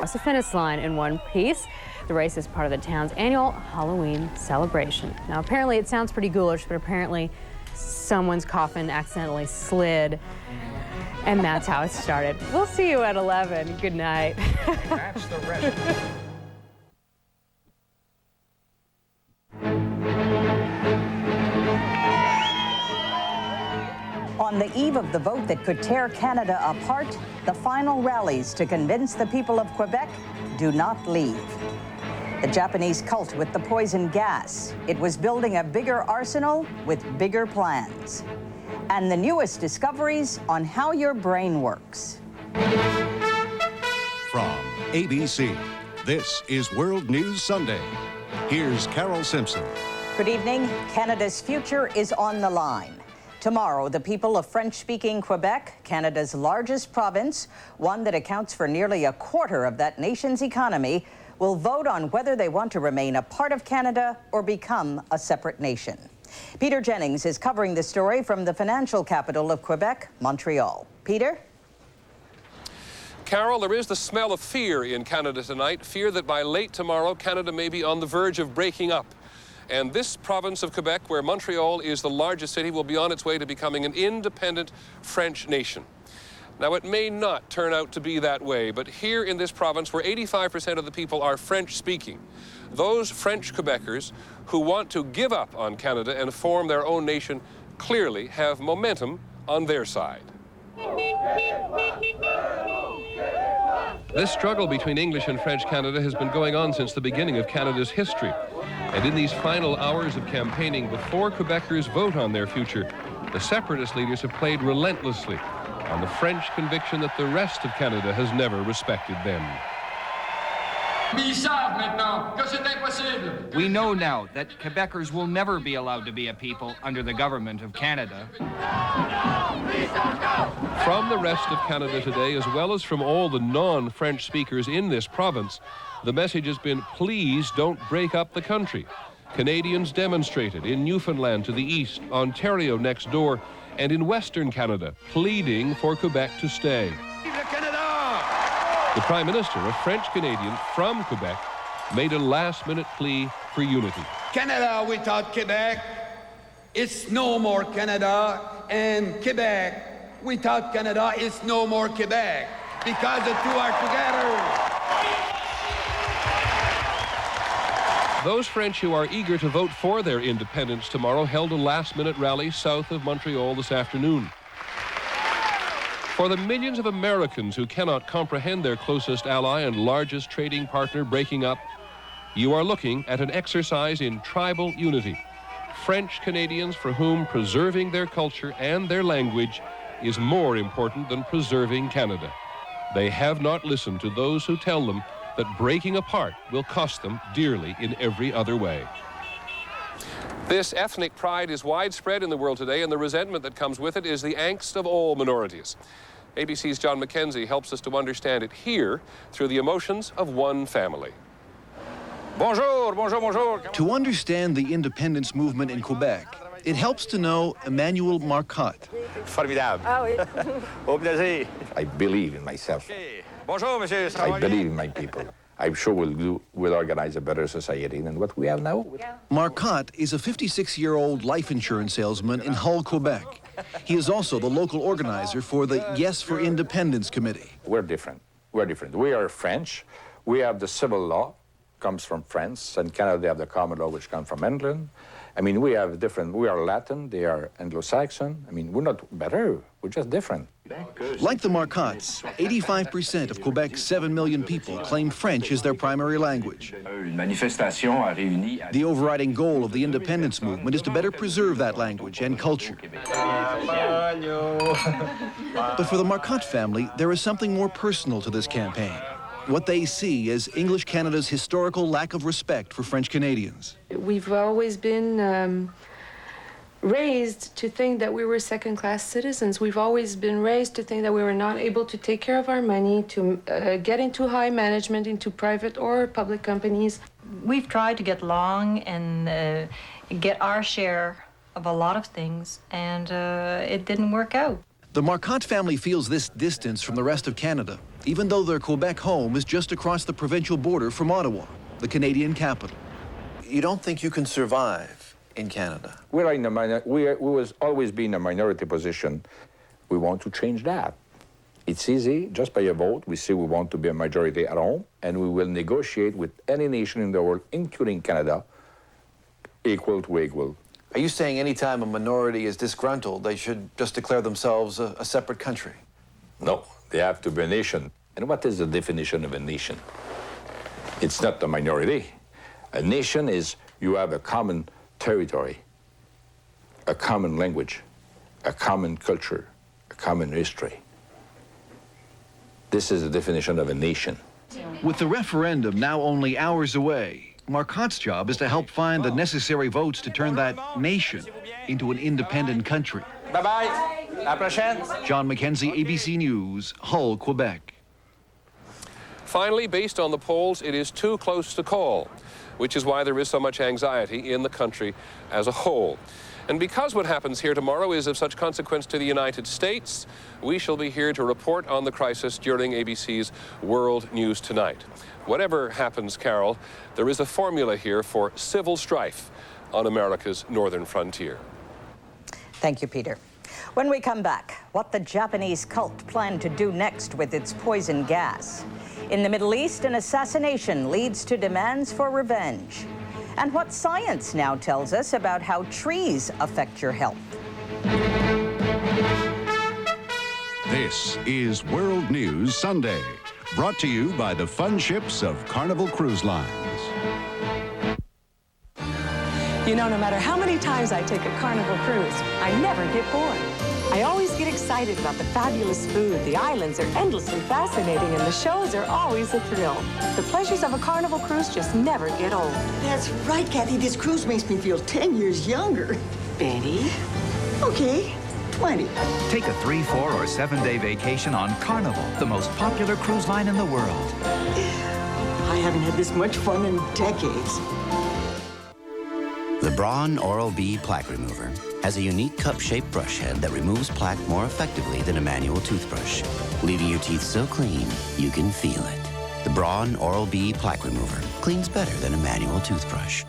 across the finish line in one piece. The race is part of the town's annual Halloween celebration. Now, apparently it sounds pretty ghoulish, but apparently someone's coffin accidentally slid, and that's how it started. We'll see you at 11. Good night. That's the rest. On the eve of the vote that could tear Canada apart, the final rallies to convince the people of Quebec do not leave. The Japanese cult with the poison gas. It was building a bigger arsenal with bigger plans. And the newest discoveries on how your brain works. From ABC, this is World News Sunday. Here's Carol Simpson. Good evening. Canada's future is on the line. Tomorrow, the people of French-speaking Quebec, Canada's largest province, one that accounts for nearly a quarter of that nation's economy, will vote on whether they want to remain a part of Canada or become a separate nation. Peter Jennings is covering the story from the financial capital of Quebec, Montreal. Peter? Carol, there is the smell of fear in Canada tonight, fear that by late tomorrow, Canada may be on the verge of breaking up. And this province of Quebec, where Montreal is the largest city, will be on its way to becoming an independent French nation. Now, it may not turn out to be that way, but here in this province, where 85% of the people are French-speaking, those French Quebecers who want to give up on Canada and form their own nation clearly have momentum on their side. This struggle between English and French Canada has been going on since the beginning of Canada's history. And in these final hours of campaigning before Quebecers vote on their future, the separatist leaders have played relentlessly on the French conviction that the rest of Canada has never respected them. We know now that Quebecers will never be allowed to be a people under the government of Canada. From the rest of Canada today, as well as from all the non-French speakers in this province, the message has been, please don't break up the country. Canadians demonstrated in Newfoundland to the east, Ontario next door, and in Western Canada, pleading for Quebec to stay. The Prime Minister, a French Canadian from Quebec, made a last-minute plea for unity. Canada without Quebec, it's no more Canada, and Quebec without Canada, it's no more Quebec, because the two are together. Those French who are eager to vote for their independence tomorrow held a last-minute rally south of Montreal this afternoon. For the millions of Americans who cannot comprehend their closest ally and largest trading partner breaking up, you are looking at an exercise in tribal unity. French Canadians for whom preserving their culture and their language is more important than preserving Canada. They have not listened to those who tell them that breaking apart will cost them dearly in every other way. This ethnic pride is widespread in the world today, and the resentment that comes with it is the angst of all minorities. ABC's John McKenzie helps us to understand it here through the emotions of one family. Bonjour, bonjour, bonjour. To understand the independence movement in Quebec, it helps to know Emmanuel Marcotte. Formidable. Ah oui. Au plaisir. I believe in myself. Okay. Bonjour, monsieur. I believe in my people. I'm sure we'll organize a better society than what we have now. Yeah. Marcotte is a 56-year-old life insurance salesman in Hull, Quebec. He is also the local organizer for the Yes for Independence Committee. We're different. We're different. We are French. We have the civil law, comes from France, and Canada they have the common law, which comes from England. I mean, we have different, we are Latin, they are Anglo-Saxon. I mean, we're not better, we're just different. Like the Marcottes, 85% of Quebec's 7 million people claim French as their primary language. The overriding goal of the independence movement is to better preserve that language and culture. But for the Marcotte family, there is something more personal to this campaign. What they see as English Canada's historical lack of respect for French Canadians. We've always been raised to think that we were second-class citizens. We've always been raised to think that we were not able to take care of our money, to get into high management, into private or public companies. We've tried to get along and get our share of a lot of things, and it didn't work out. The Marcotte family feels this distance from the rest of Canada even though their Quebec home is just across the provincial border from Ottawa, the Canadian capital. You don't think you can survive in Canada? We're in a we was always be in a minority position. We want to change that. It's easy, just by a vote. We say we want to be a majority at home, and we will negotiate with any nation in the world, including Canada, equal to equal. Are you saying anytime a minority is disgruntled, they should just declare themselves a separate country? No, they have to be a nation. And what is the definition of a nation? It's not a minority. A nation is you have a common territory, a common language, a common culture, a common history. This is the definition of a nation. With the referendum now only hours away, Marcotte's job is to help find the necessary votes to turn that nation into an independent country. Bye-bye. À la prochaine. John McKenzie, ABC News, Hull, Quebec. Finally, based on the polls, it is too close to call, which is why there is so much anxiety in the country as a whole. And because what happens here tomorrow is of such consequence to the United States, we shall be here to report on the crisis during ABC's World News Tonight. Whatever happens, Carol, there is a formula here for civil strife on America's northern frontier. Thank you, Peter. When we come back, what the Japanese cult planned to do next with its poison gas. In the Middle East, an assassination leads to demands for revenge. And what science now tells us about how trees affect your health. This is World News Sunday, brought to you by the fun ships of Carnival Cruise Lines. You know, no matter how many times I take a Carnival cruise, I never get bored. I always get excited about the fabulous food. The islands are endlessly fascinating, and the shows are always a thrill. The pleasures of a Carnival cruise just never get old. That's right, Kathy. This cruise makes me feel 10 years younger. Betty? Okay, 20. Take a 3-, 4-, or 7-day vacation on Carnival, the most popular cruise line in the world. I haven't had this much fun in decades. The Braun Oral-B Plaque Remover has a unique cup-shaped brush head that removes plaque more effectively than a manual toothbrush, leaving your teeth so clean you can feel it. The Braun Oral-B Plaque Remover cleans better than a manual toothbrush.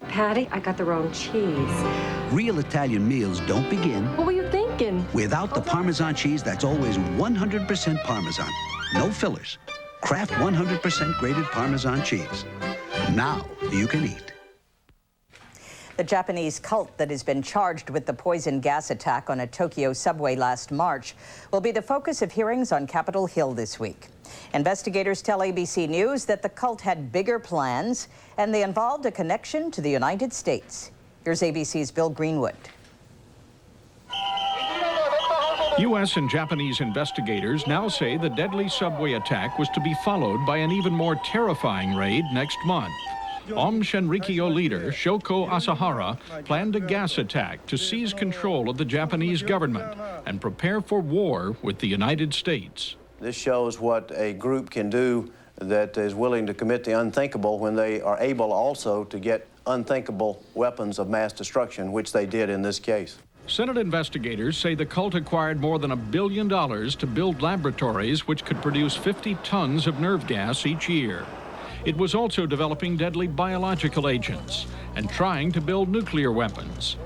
Patty, I got the wrong cheese. Real Italian meals don't begin. What were you thinking? Without the Parmesan cheese that's always 100% Parmesan. No fillers. Kraft 100% grated Parmesan cheese. Now you can eat. The Japanese cult that has been charged with the poison gas attack on a Tokyo subway last March will be the focus of hearings on Capitol Hill this week. Investigators tell ABC News that the cult had bigger plans and they involved a connection to the United States. Here's ABC's Bill Greenwood. U.S. and Japanese investigators now say the deadly subway attack was to be followed by an even more terrifying raid next month. Aum Shinrikyo leader Shoko Asahara planned a gas attack to seize control of the Japanese government and prepare for war with the United States. This shows what a group can do that is willing to commit the unthinkable when they are able also to get unthinkable weapons of mass destruction, which they did in this case. Senate investigators say the cult acquired more than $1 billion to build laboratories which could produce 50 tons of nerve gas each year. It was also developing deadly biological agents and trying to build nuclear weapons.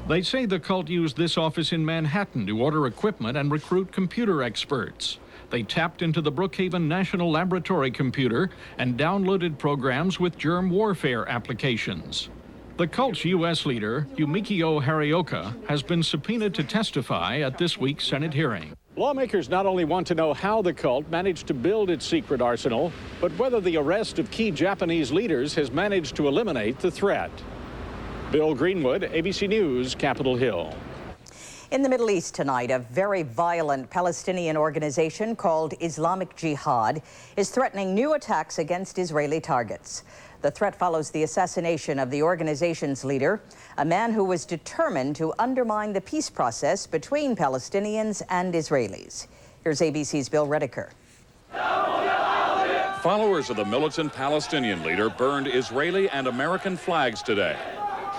They say the cult used this office in Manhattan to order equipment and recruit computer experts. They tapped into the Brookhaven National Laboratory computer and downloaded programs with germ warfare applications. The cult's U.S. leader, Yumikio Harioka, has been subpoenaed to testify at this week's Senate hearing. Lawmakers not only want to know how the cult managed to build its secret arsenal, but whether the arrest of key Japanese leaders has managed to eliminate the threat. Bill Greenwood, ABC News, Capitol Hill. In the Middle East tonight, a very violent Palestinian organization called Islamic Jihad is threatening new attacks against Israeli targets. The threat follows the assassination of the organization's leader, a man who was determined to undermine the peace process between Palestinians and Israelis. Here's ABC's Bill Rediker. Followers of the militant Palestinian leader burned Israeli and American flags today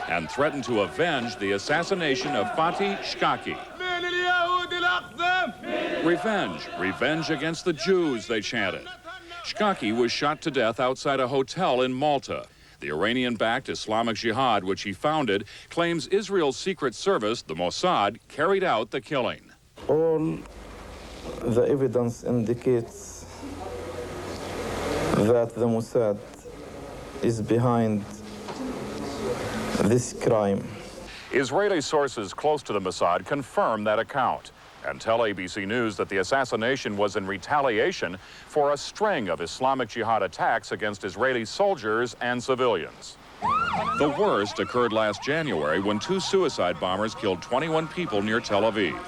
and threatened to avenge the assassination of Fatih Shkaki. Revenge, revenge against the Jews, they chanted. Shkaki was shot to death outside a hotel in Malta. The Iranian-backed Islamic Jihad, which he founded, claims Israel's secret service, the Mossad, carried out the killing. All the evidence indicates that the Mossad is behind this crime. Israeli sources close to the Mossad confirm that account and tell ABC News that the assassination was in retaliation for a string of Islamic Jihad attacks against Israeli soldiers and civilians. The worst occurred last January when 2 suicide bombers killed 21 people near Tel Aviv.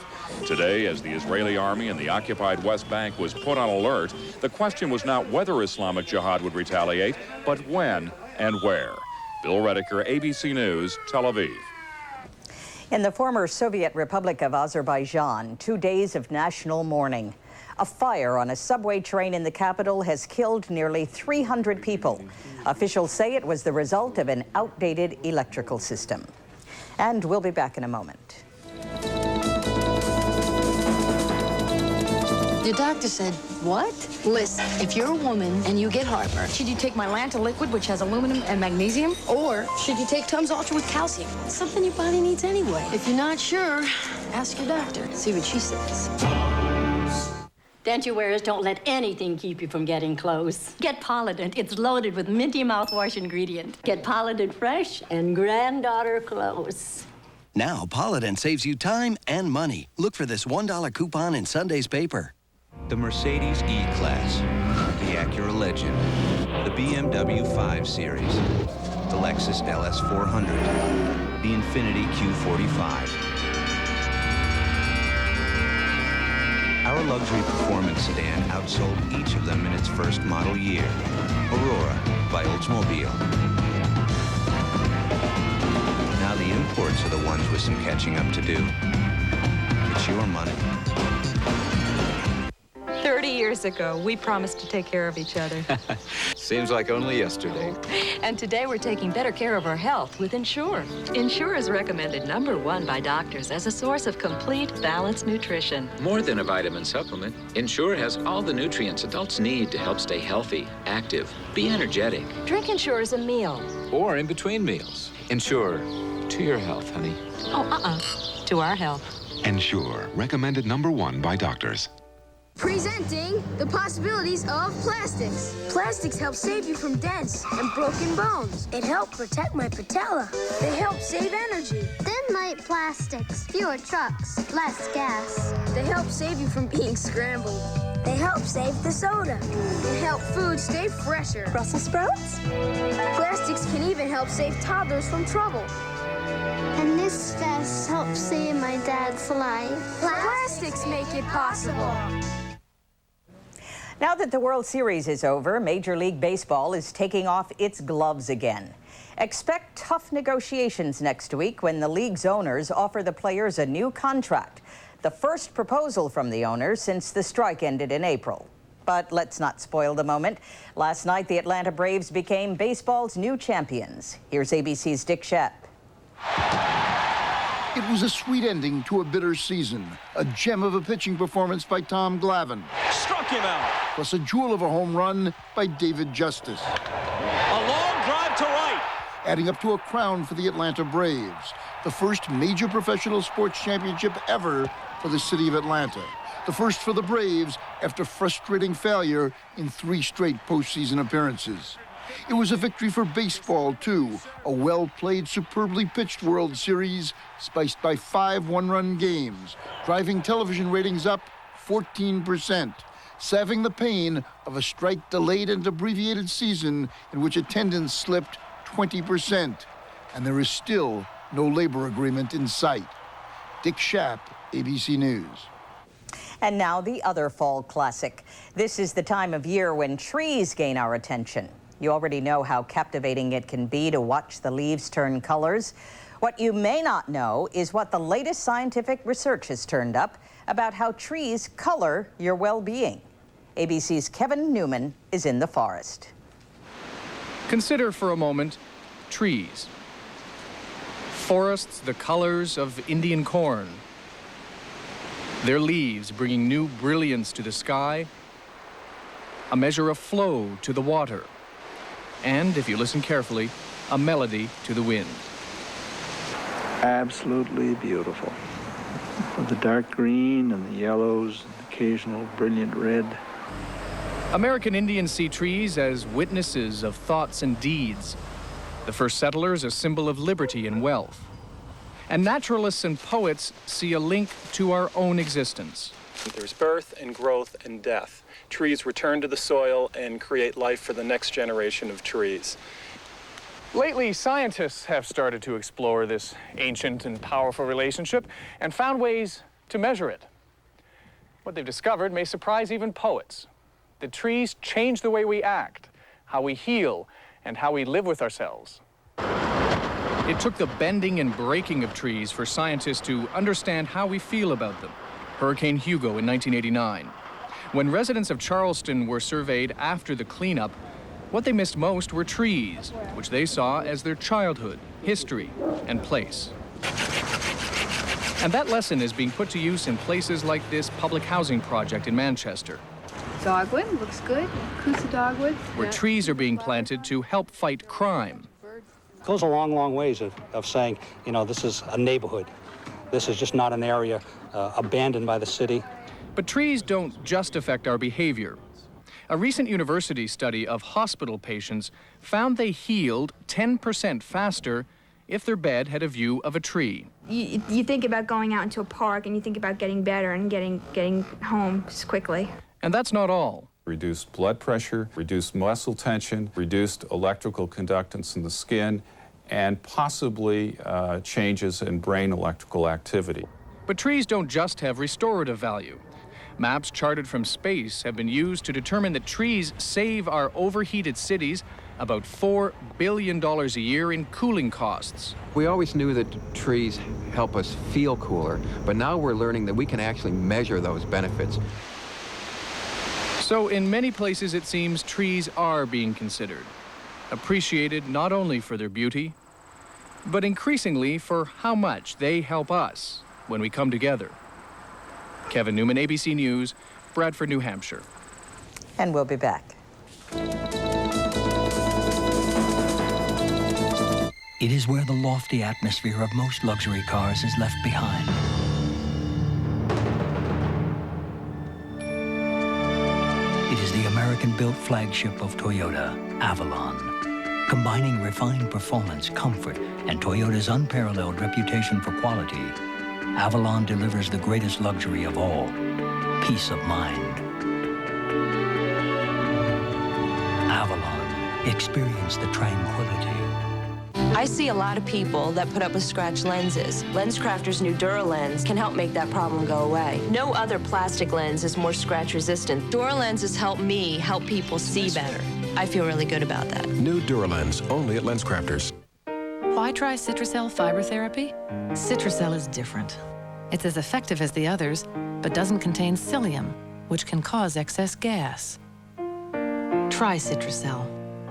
Today, as the Israeli army in the occupied West Bank was put on alert, the question was not whether Islamic Jihad would retaliate, but when and where. Bill Redeker, ABC News, Tel Aviv. In the former Soviet Republic of Azerbaijan, 2 days of national mourning. A fire on a subway train in the capital has killed nearly 300 people. Officials say it was the result of an outdated electrical system. And we'll be back in a moment. The doctor said, what? Listen, if you're a woman and you get heartburn, should you take Mylanta liquid, which has aluminum and magnesium? Or should you take Tums Ultra with calcium? It's something your body needs anyway. If you're not sure, ask your doctor. See what she says. Denture wearers don't let anything keep you from getting close. Get Polident. It's loaded with minty mouthwash ingredient. Get Polident fresh and granddaughter close. Now, Polident saves you time and money. Look for this $1 coupon in Sunday's paper. The Mercedes E-Class, the Acura Legend, the BMW 5 Series, the Lexus LS 400, the Infiniti Q45. Our luxury performance sedan outsold each of them in its first model year. Aurora by Oldsmobile. Now the imports are the ones with some catching up to do. It's your money. 30 years ago, we promised to take care of each other. Seems like only yesterday. And today we're taking better care of our health with Ensure. Ensure is recommended #1 by doctors as a source of complete, balanced nutrition. More than a vitamin supplement, Ensure has all the nutrients adults need to help stay healthy, active, be energetic. Drink Ensure as a meal. Or in between meals. Ensure to your health, honey. Oh, to our health. Ensure, recommended #1 by doctors. Presenting the possibilities of plastics. Plastics help save you from dents and broken bones. It helped protect my patella. They help save energy. Thin light plastics, fewer trucks, less gas. They help save you from being scrambled. They help save the soda. They help food stay fresher. Brussels sprouts? Plastics can even help save toddlers from trouble. And this vest helps save my dad's life. Plastics make it possible. Now that the World Series is over, Major League Baseball is taking off its gloves again. Expect tough negotiations next week when the league's owners offer the players a new contract. The first proposal from the owners since the strike ended in April. But let's not spoil the moment. Last night, the Atlanta Braves became baseball's new champions. Here's ABC's Dick Schaap. It was a sweet ending to a bitter season. A gem of a pitching performance by Tom Glavine. Struck him out. Plus a jewel of a home run by David Justice. A long drive to right. Adding up to a crown for the Atlanta Braves. The first major professional sports championship ever for the city of Atlanta. The first for the Braves after frustrating failure in 3 straight postseason appearances. It was a victory for baseball, too. A well-played, superbly pitched World Series, spiced by 5 one-run games, driving television ratings up 14%, salving the pain of a strike-delayed and abbreviated season in which attendance slipped 20%. And there is still no labor agreement in sight. Dick Schaap, ABC News. And now the other fall classic. This is the time of year when trees gain our attention. You already know how captivating it can be to watch the leaves turn colors. What you may not know is what the latest scientific research has turned up about how trees color your well-being. ABC's Kevin Newman is in the forest. Consider for a moment trees. Forests the colors of Indian corn. their leaves bringing new brilliance to the sky, a measure of flow to the water, and, if you listen carefully, a melody to the wind. Absolutely beautiful. With the dark green and the yellows and occasional brilliant red. American Indians see trees as witnesses of thoughts and deeds. The first settlers a symbol of liberty and wealth. And naturalists and poets see a link to our own existence. There's birth and growth and death. Trees return to the soil and create life for the next generation of trees. Lately, scientists have started to explore this ancient and powerful relationship and found ways to measure it. What they've discovered may surprise even poets. The trees change the way we act, how we heal, and how we live with ourselves. It took the bending and breaking of trees for scientists to understand how we feel about them. Hurricane Hugo in 1989. When residents of Charleston were surveyed after the cleanup, what they missed most were trees, which they saw as their childhood, history, and place. And that lesson is being put to use in places like this public housing project in Manchester. Dogwood looks good. Koosa dogwood. Where trees are being planted to help fight crime. It goes a long, long ways of saying, you know, this is a neighborhood. This is just not an area abandoned by the city. But trees don't just affect our behavior. A recent university study of hospital patients found they healed 10% faster if their bed had a view of a tree. You think about going out into a park and you think about getting better and getting home quickly. And that's not all. Reduced blood pressure, reduced muscle tension, reduced electrical conductance in the skin, and possibly changes in brain electrical activity. But trees don't just have restorative value. Maps charted from space have been used to determine that trees save our overheated cities about $4 billion a year in cooling costs. We always knew that trees help us feel cooler, but now we're learning that we can actually measure those benefits. So in many places it seems trees are being considered, appreciated not only for their beauty, but increasingly for how much they help us when we come together. Kevin Newman, ABC News, Bradford, New Hampshire. And we'll be back. It is where the lofty atmosphere of most luxury cars is left behind. It is the American-built flagship of Toyota, Avalon. Combining refined performance, comfort, and Toyota's unparalleled reputation for quality, Avalon delivers the greatest luxury of all, peace of mind. Avalon, experience the tranquility. I see a lot of people that put up with scratch lenses. LensCrafters' new DuraLens can help make that problem go away. No other plastic lens is more scratch resistant. DuraLenses help me help people see better. I feel really good about that. New DuraLens, only at LensCrafters. Why try Citracel fiber therapy? Citracel is different. It's as effective as the others, but doesn't contain psyllium, which can cause excess gas. Try Citracel.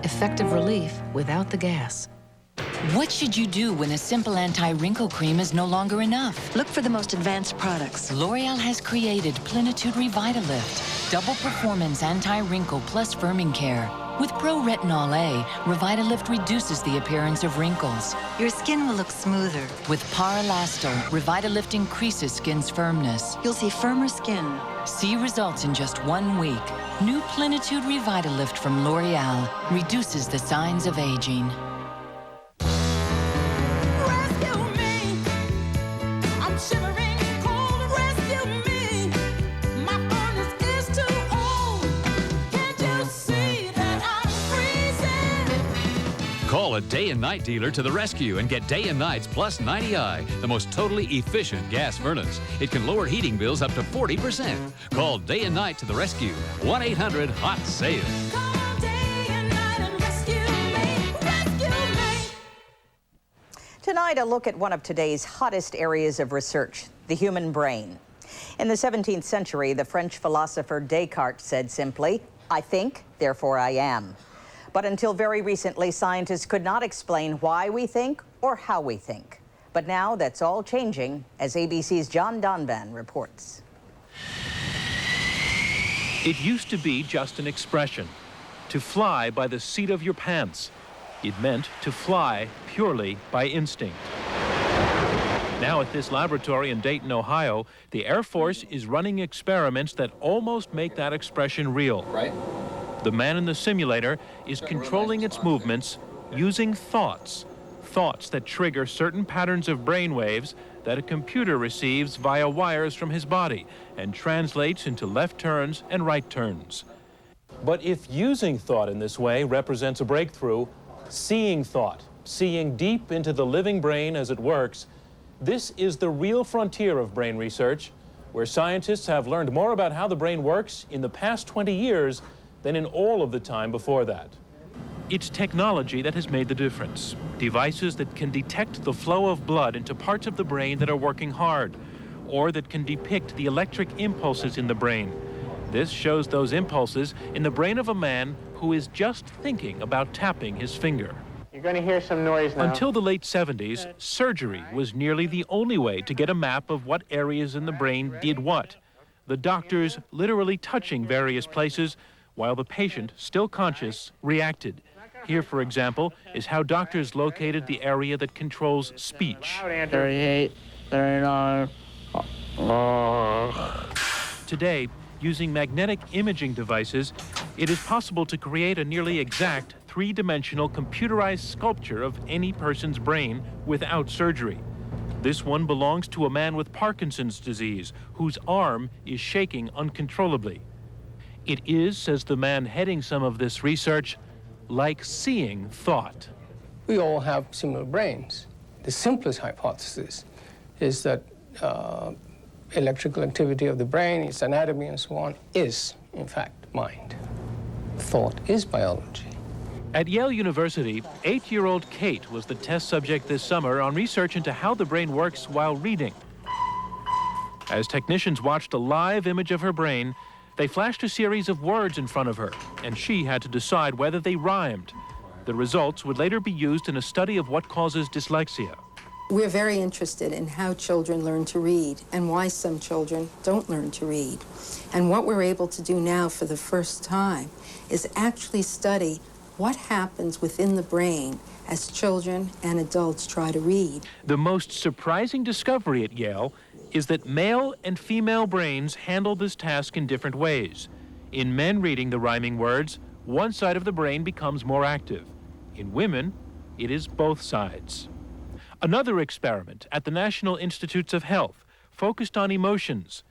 Effective relief without the gas. What should you do when a simple anti-wrinkle cream is no longer enough? Look for the most advanced products. L'Oreal has created Plenitude Revitalift, double performance anti-wrinkle plus firming care. With Pro-Retinol A, Revitalift reduces the appearance of wrinkles. Your skin will look smoother. With Paralasto, Revitalift increases skin's firmness. You'll see firmer skin. See results in just 1 week. New Plenitude Revitalift from L'Oreal reduces the signs of aging. Call a day and night dealer to the rescue and get day and nights plus 90i, the most totally efficient gas furnace. It can lower heating bills up to 40%. Call day and night to the rescue. 1-800-HOT-SALE. Tonight, a look at one of today's hottest areas of research, the human brain. In the 17th century, the French philosopher Descartes said simply, "I think, therefore I am." But until very recently, scientists could not explain why we think or how we think. But now that's all changing, as ABC's John Donvan reports. It used to be just an expression, to fly by the seat of your pants. It meant to fly purely by instinct. Now at this laboratory in Dayton, Ohio, the Air Force is running experiments that almost make that expression real. Right. The man in the simulator is controlling its movements using thoughts that trigger certain patterns of brain waves that a computer receives via wires from his body and translates into left turns and right turns. But if using thought in this way represents a breakthrough, seeing thought, seeing deep into the living brain as it works, this is the real frontier of brain research, where scientists have learned more about how the brain works in the past 20 years than in all of the time before that. It's technology that has made the difference. Devices that can detect the flow of blood into parts of the brain that are working hard, or that can depict the electric impulses in the brain. This shows those impulses in the brain of a man who is just thinking about tapping his finger. You're going to hear some noise now. Until the late 70s, surgery was nearly the only way to get a map of what areas in the brain did what. The doctors literally touching various places while the patient, still conscious, reacted. Here, for example, is how doctors located the area that controls speech. 38, 39. Today, using magnetic imaging devices, it is possible to create a nearly exact three-dimensional computerized sculpture of any person's brain without surgery. This one belongs to a man with Parkinson's disease, whose arm is shaking uncontrollably. It is, says the man heading some of this research, like seeing thought. We all have similar brains. The simplest hypothesis is that electrical activity of the brain, its anatomy and so on, is, in fact, mind. Thought is biology. At Yale University, 8-year-old Kate was the test subject this summer on research into how the brain works while reading. As technicians watched a live image of her brain, they flashed a series of words in front of her, and she had to decide whether they rhymed. The results would later be used in a study of what causes dyslexia. We're very interested in how children learn to read and why some children don't learn to read. And what we're able to do now for the first time is actually study what happens within the brain as children and adults try to read. The most surprising discovery at Yale is that male and female brains handle this task in different ways. In men reading the rhyming words, one side of the brain becomes more active. In women, it is both sides. Another experiment at the National Institutes of Health focused on emotions.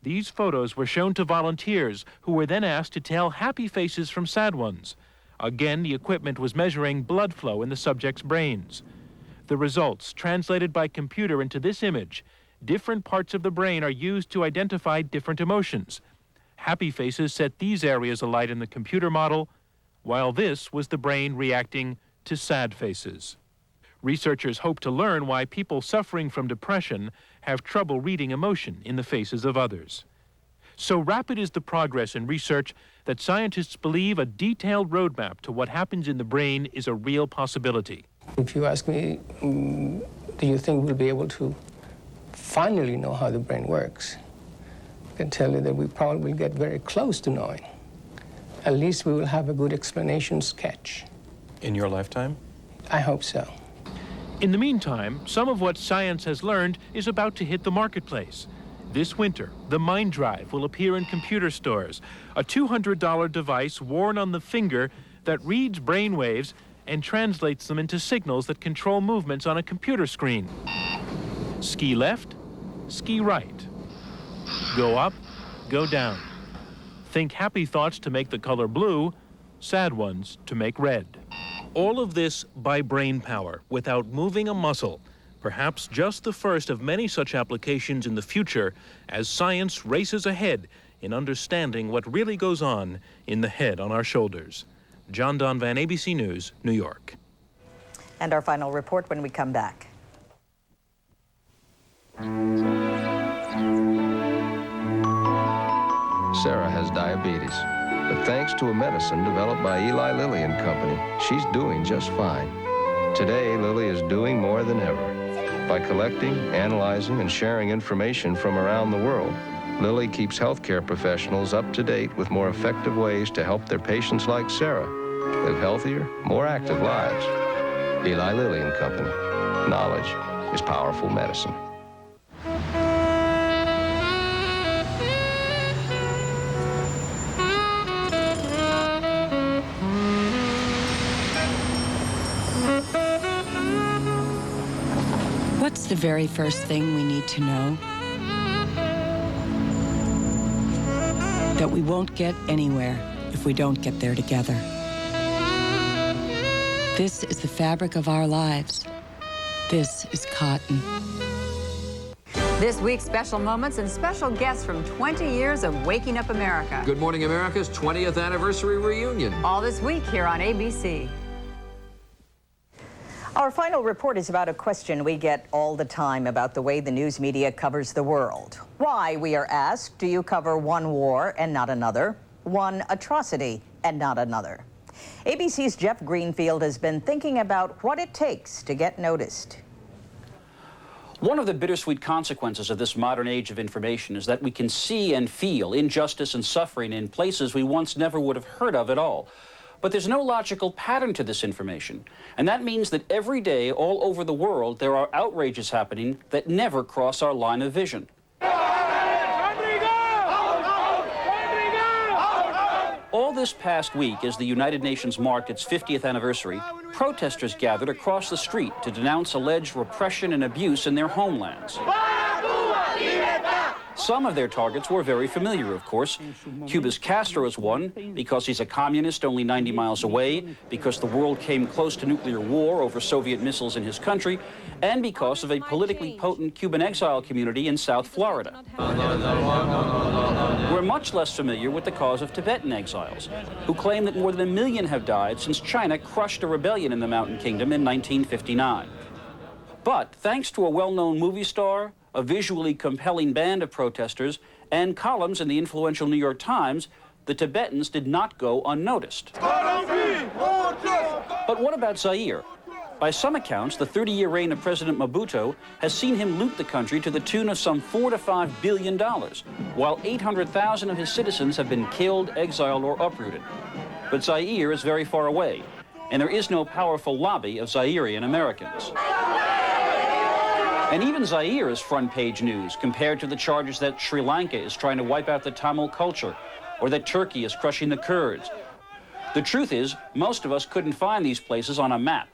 These photos were shown to volunteers who were then asked to tell happy faces from sad ones. Again, the equipment was measuring blood flow in the subjects' brains. The results, translated by computer into this image, different parts of the brain are used to identify different emotions. Happy faces set these areas alight in the computer model, while this was the brain reacting to sad faces. Researchers hope to learn why people suffering from depression have trouble reading emotion in the faces of others. So rapid is the progress in research that scientists believe a detailed roadmap to what happens in the brain is a real possibility. If you ask me, do you think we'll be able to finally know how the brain works? I can tell you that we probably will get very close to knowing. At least we will have a good explanation sketch. In your lifetime? I hope so. In the meantime, some of what science has learned is about to hit the marketplace. This winter, the Mind Drive will appear in computer stores, a $200 device worn on the finger that reads brain waves and translates them into signals that control movements on a computer screen. Ski left, ski right. Go up, go down. Think happy thoughts to make the color blue, sad ones to make red. All of this by brain power, without moving a muscle. Perhaps just the first of many such applications in the future as science races ahead in understanding what really goes on in the head on our shoulders. John Donvan, ABC News, New York. And our final report when we come back. Sarah has diabetes, but thanks to a medicine developed by Eli Lilly and Company, she's doing just fine. Today, Lilly is doing more than ever. By collecting, analyzing, and sharing information from around the world, Lilly keeps healthcare professionals up to date with more effective ways to help their patients like Sarah live healthier, more active lives. Eli Lilly and Company. Knowledge is powerful medicine. What's the very first thing we need to know? That we won't get anywhere if we don't get there together. This is the fabric of our lives. This is cotton. This week's special moments and special guests from 20 years of Waking Up America. Good Morning America's 20th anniversary reunion. All this week here on ABC. Our final report is about a question we get all the time about the way the news media covers the world. Why, we are asked, do you cover one war and not another, one atrocity and not another? ABC's Jeff Greenfield has been thinking about what it takes to get noticed. One of the bittersweet consequences of this modern age of information is that we can see and feel injustice and suffering in places we once never would have heard of at all. But there's no logical pattern to this information. And that means that every day, all over the world, there are outrages happening that never cross our line of vision. All this past week, as the United Nations marked its 50th anniversary, protesters gathered across the street to denounce alleged repression and abuse in their homelands. Some of their targets were very familiar, of course. Cuba's Castro is one, because he's a communist only 90 miles away, because the world came close to nuclear war over Soviet missiles in his country, and because of a politically potent Cuban exile community in South Florida. We're much less familiar with the cause of Tibetan exiles, who claim that more than 1 million have died since China crushed a rebellion in the Mountain Kingdom in 1959. But thanks to a well-known movie star, a visually compelling band of protesters, and columns in the influential New York Times, the Tibetans did not go unnoticed. But what about Zaire? By some accounts, the 30-year reign of President Mobutu has seen him loot the country to the tune of some $4 to $5 billion, while 800,000 of his citizens have been killed, exiled, or uprooted. But Zaire is very far away, and there is no powerful lobby of Zairean Americans. And even Zaire is front-page news compared to the charges that Sri Lanka is trying to wipe out the Tamil culture, or that Turkey is crushing the Kurds. The truth is, most of us couldn't find these places on a map.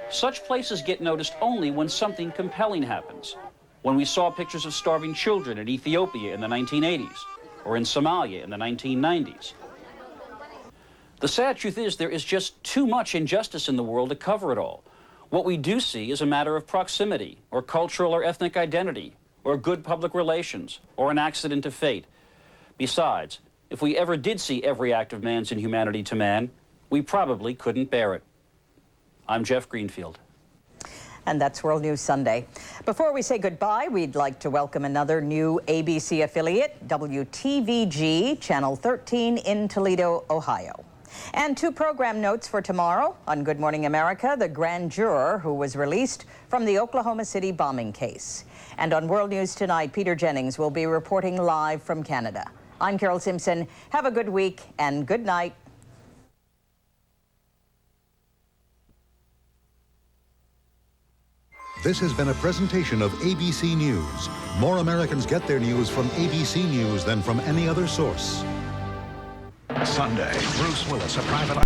Such places get noticed only when something compelling happens. When we saw pictures of starving children in Ethiopia in the 1980s, or in Somalia in the 1990s. The sad truth is there is just too much injustice in the world to cover it all. What we do see is a matter of proximity, or cultural or ethnic identity, or good public relations, or an accident of fate. Besides, if we ever did see every act of man's inhumanity to man, we probably couldn't bear it. I'm Jeff Greenfield. And that's World News Sunday. Before we say goodbye, we'd like to welcome another new ABC affiliate, WTVG, Channel 13 in Toledo, Ohio. And 2 program notes for tomorrow. On Good Morning America, the grand juror who was released from the Oklahoma City bombing case. And on World News Tonight, Peter Jennings will be reporting live from Canada. I'm Carol Simpson. Have a good week and good night. This has been a presentation of ABC News. More Americans get their news from ABC News than from any other source. Sunday, Bruce Willis, a private